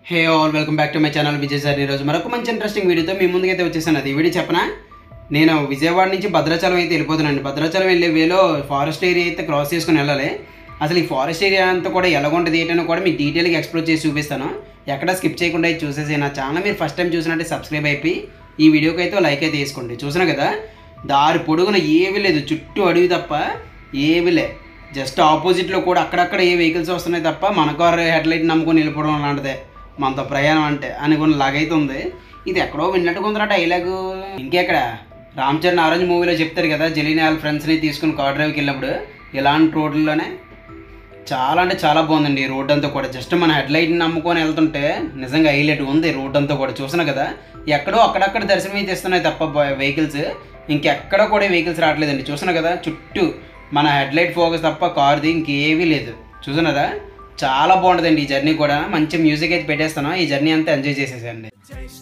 Hey all welcome back to my channel Vijay sir. ఈరోజు మరొక మంచి ఇంట్రెస్టింగ్ వీడియోతో మీ ముందుకైతే వచ్చేసాను. అది వీడియో చెప్పనా, నేను విజయవాడ నుంచి భద్రాచలం అయితే వెళ్ళిపోతున్నాను. భద్రాచలం వెళ్ళే వేలో ఫారెస్ట్ ఏరియా అయితే క్రాస్ చేసుకుని వెళ్ళాలి. అసలు ఈ ఫారెస్ట్ ఏరియా అంతా కూడా ఎలాగుంటుంది ఏంటని కూడా మీకు డీటెయిల్గా ఎక్స్ప్లోర్ చేసి చూపిస్తాను. ఎక్కడ స్కిప్ చేయకుండా అయితే చూసేసి నా ఛానల్ మీరు ఫస్ట్ టైం చూసినట్టే సబ్స్క్రైబ్ అయిపోయి ఈ వీడియోకి అయితే లైక్ అయితే వేసుకోండి. చూసినా కదా, దారి పొడుగున ఏమీ లేదు, చుట్టూ అడవి తప్ప ఏమీ లే. జస్ట్ ఆపోజిట్లో కూడా అక్కడక్కడ ఏ వెహికల్స్ వస్తున్నాయి తప్ప మన కార్ హెడ్లైట్ నమ్ముకొని వెళ్ళిపోవడం అలాంటిదే మనతో ప్రయాణం అంటే అనుకున్న లాగైతే ఉంది. ఇది ఎక్కడో విన్నట్టుగా ఉందిరా డైలాగు. ఇంకెక్కడ రామ్ చరణ్ ఆరెంజ్ మూవీలో చెప్తారు కదా, జలీని వాళ్ళ ఫ్రెండ్స్ని తీసుకుని కార్ డ్రైవ్కి వెళ్ళినప్పుడు ఇలాంటి రోడ్లలోనే చాలా అంటే చాలా బాగుందండి. ఈ రోడ్ అంతా కూడా జస్ట్ మన హెడ్లైట్ని నమ్ముకొని వెళ్తుంటే నిజంగా హైలైట్ ఉంది రోడ్ అంతా కూడా. చూసినా కదా, ఎక్కడో అక్కడక్కడ దర్శనం అయితే ఇస్తున్నాయి తప్ప వెహికల్స్ ఇంకెక్కడ కూడా వెహికల్స్ రావట్లేదండి. చూసినా కదా, చుట్టూ మన హెడ్లైట్ ఫోకస్ తప్ప కార్ది ఇంకేమీ లేదు. చూసినారా, చాలా బాగుంటుందండి ఈ జర్నీ కూడా. మంచి మ్యూజిక్ అయితే పెట్టేస్తాను, ఈ జర్నీ అంతా enjoy చేసేసండి.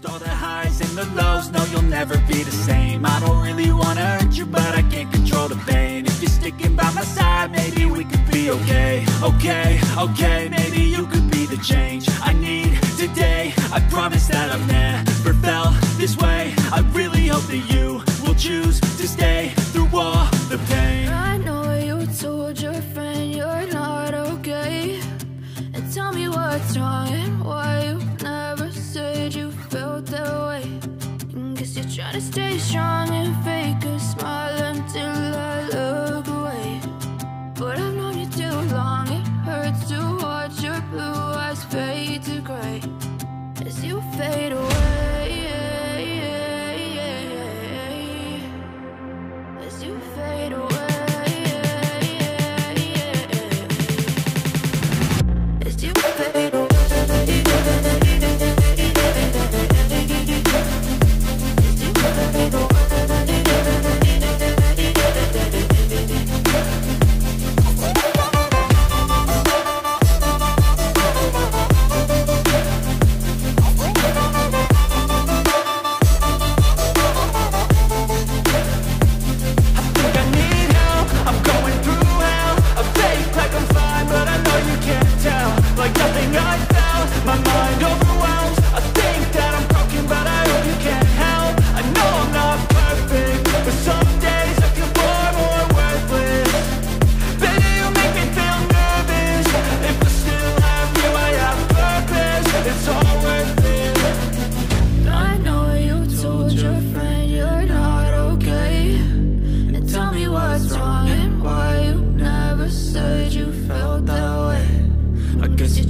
All the highs and the lows, no you'll never be the same. I don't really wanna hurt you, but I can't control the pain. If you're sticking by my side, maybe we could be okay. Okay, maybe you could be the change I need today. I promise that I've never felt this way. I really hope that you will choose to stay through all the pain. I know you told your friend you're not okay, and tell me what's wrong and why you never said you felt that way. Guess you're trying to stay strong and fake a smile until I look away. But I've known you too long, it hurts to watch your blue eyes fade to gray as you fade away. As you fade away. As you fade away.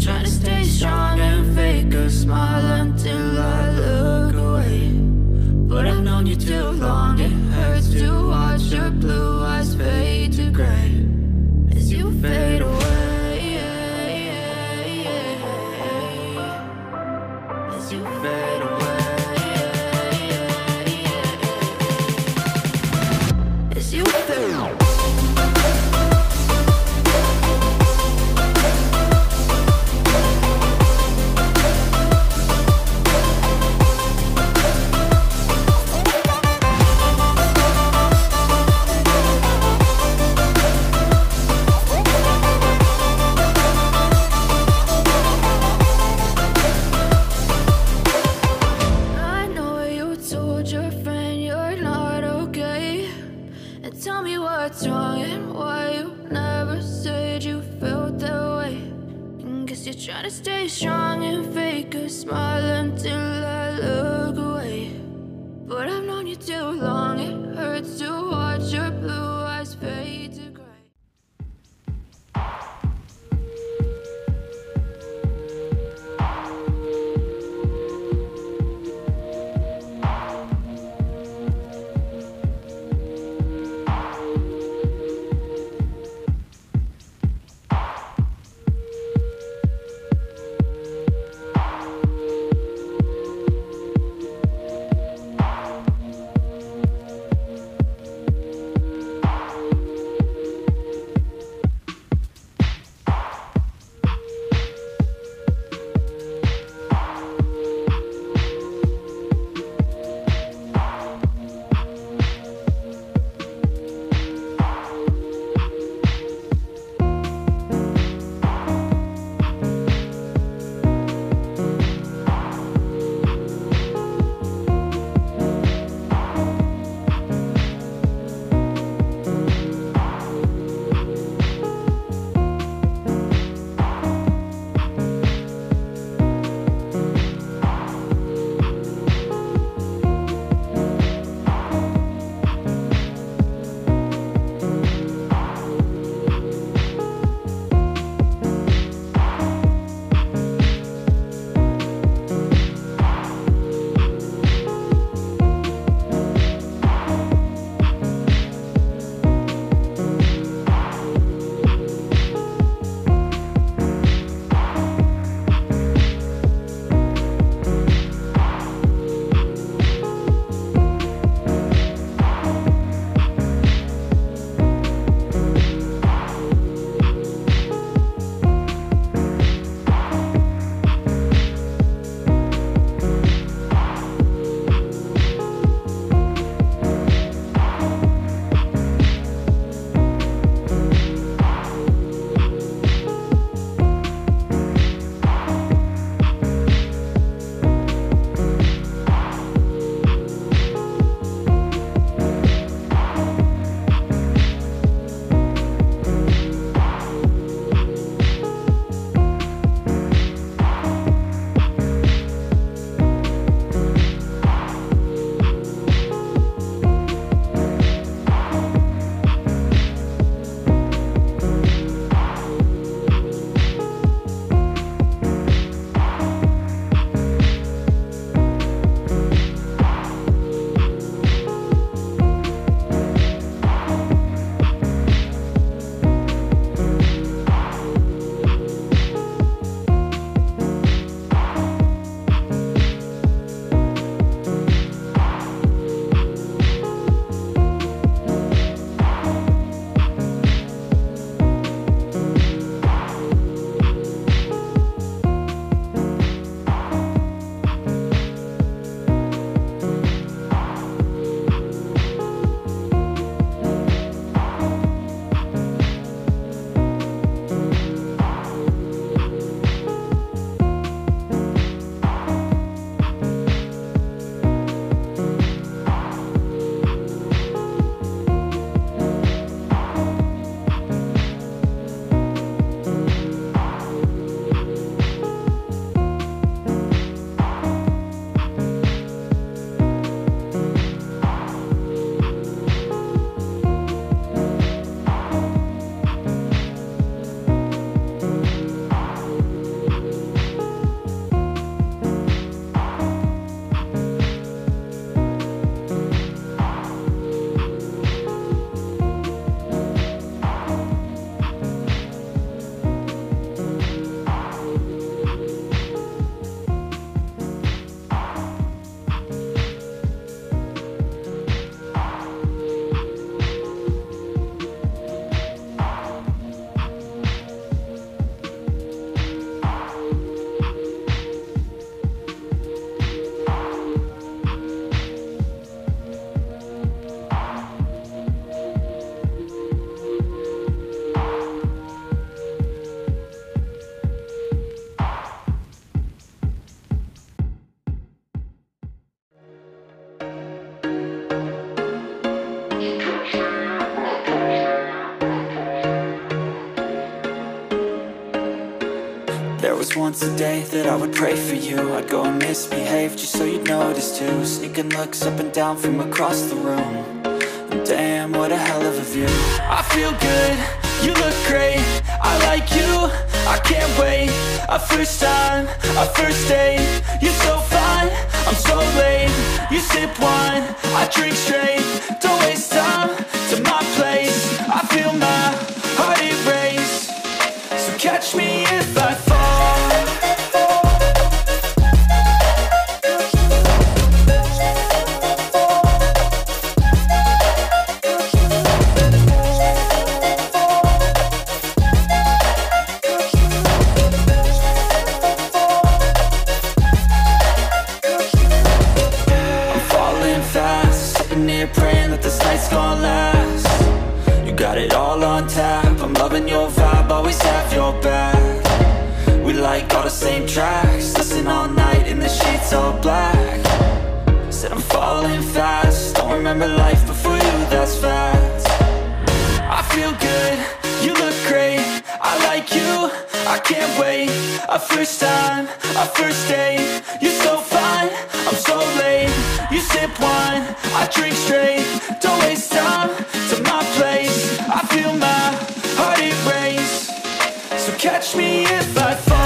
Trying to stay strong and fake a smile until I look away. But I've known you too long, it hurts to watch your blue eyes fade to gray as you fade away. As you fade away. As you fade away. Tell me what's wrong and why you never said you felt that way. Guess you're trying to stay strong and fake a smile until I look away. But I've known you too long, it hurts to watch your blue eyes fade to gray. just once a day that I would pray for you. I'd go and misbehave just so you'd notice too. Sneaking looks up and down from across the room. Damn, what a hell of a view. I feel good, you look great, I like you, I can't wait. A first time, a first date, you're so fine, I'm so late. You sip wine, I drink straight, don't waste time to my place. I feel my heart erase, so catch me if I fall. Praying that this night's gonna last. You got it all on tap, I'm loving your vibe, always have your back. We like all the same tracks, listen all night in the sheets all black. Said I'm falling fast, don't remember life before you, that's facts. I feel good, you look great, I like you, I can't wait. A first time, a first date, you're so fine, I'm so late. You sip wine, I drink straight, don't waste time to my place. I feel my heart erase, so catch me if I fall.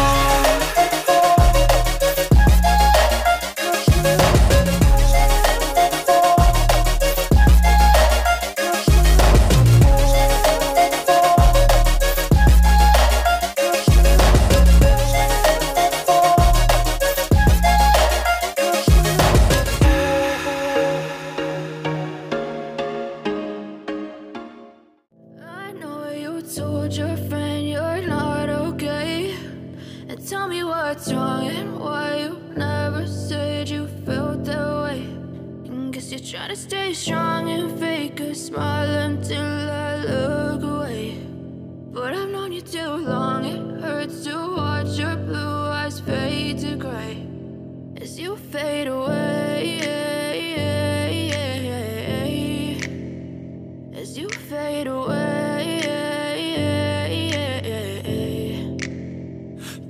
Told your friend you're not okay, and tell me what's wrong and why you never said you felt that way. And guess you're trying to stay strong and fake a smile until I look away. But I've known you too long, it hurts to watch your blue eyes fade to gray as you fade away, as you fade away.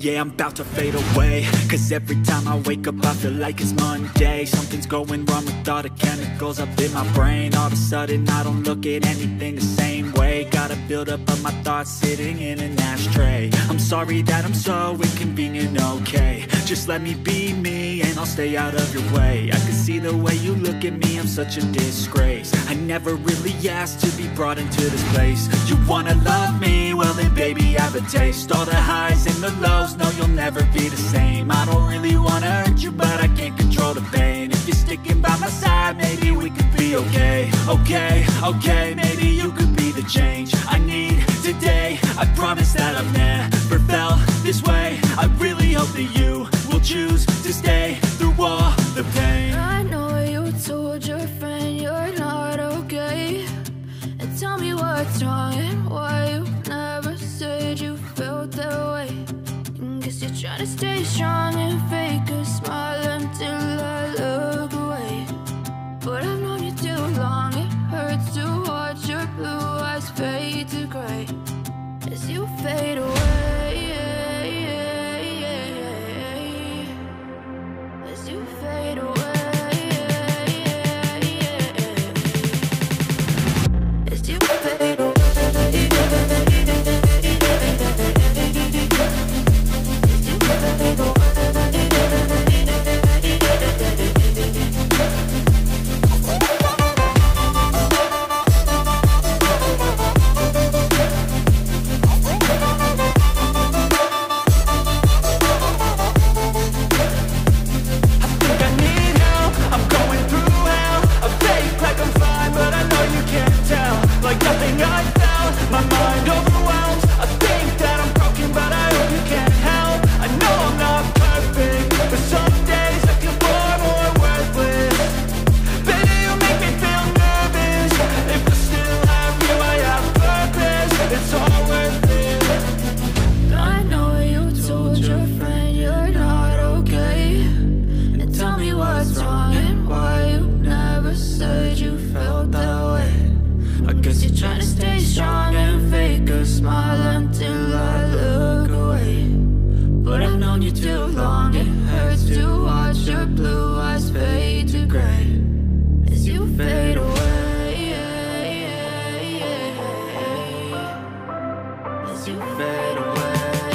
Yeah, I'm about to fade away, cause every time I wake up I feel like it's Monday. Something's going wrong with all the chemicals up in my brain. All of a sudden I don't look at anything the same way. Got a build-up of my thoughts sitting in an ashtray. I'm sorry that I'm so inconvenient, okay. Just let me be me and I'll stay out of your way. I can see the way you look at me, I'm such a disgrace. I never really asked to be brought into this place. You wanna love me? Well then baby I have a taste. All the highs and the lows, no you'll never be the same. I don't really wanna hurt you but I can't control the pain. If you're sticking by my side, maybe we could be okay. Okay, maybe you could be the change I need today. I promise that I've never felt this way. I really hope that you will choose to stay through all the pain. I know you told your friend you're not okay, and tell me what's wrong and why you never said you felt that way. And guess you're trying to stay strong and fake a smile until I look away. But I've known you too long, it hurts to watch hurts to watch your blue eyes fade to gray as you fade away, as you fade away,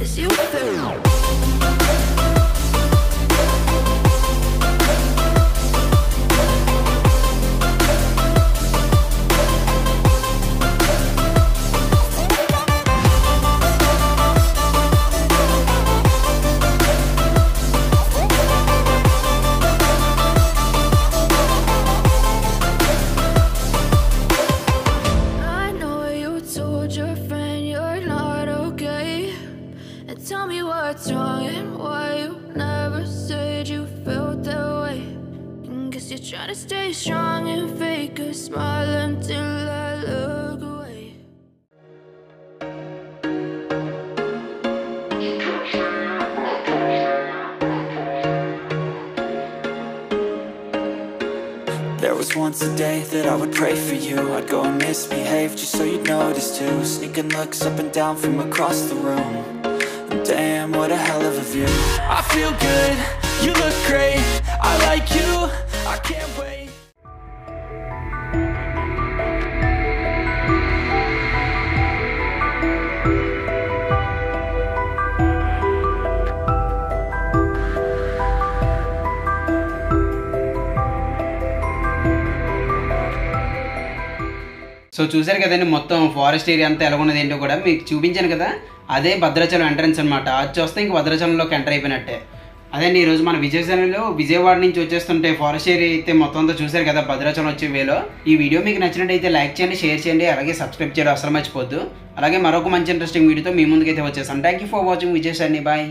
as you fade away. Tell me what's wrong and why you never said you felt that way. Guess you're trying to stay strong and fake a smile until I look away. There was once a day that I would pray for you. I'd go and misbehave just so you'd notice too. Sneaking looks up and down from across the room. Damn, what a hell of a view. I feel good, you look great, I like you, I can't wait. So చూసారు కదండి, మొత్తం forest area అంతా ఎలా ఉన్నది ఏంటో కూడా మీకు చూపించాను కదా. అదే భద్రాచలం ఎంట్రన్స్ అనమాట. అది చూస్తే ఇంక భద్రాచలంలోకి ఎంటర్ అయిపోయినట్టే. అదండి ఈరోజు మన విజయవాడ నుంచి వచ్చేస్తుంటే ఫారెస్ట్ ఏరియా అయితే మొత్తం అంతా చూసారు కదా భద్రాచలం వచ్చే వేలో. ఈ వీడియో మీకు నచ్చినట్టయితే లైక్ చేయండి, షేర్ చేయండి, అలాగే సబ్స్క్రైబ్ చేయడం అసలు మర్చిపోద్దు. అలాగే మరొక మంచి ఇంట్రెస్టింగ్ వీడియోతో మీ ముందుకైతే వచ్చేసాను. Thank you for watching Vijayasani. Bye.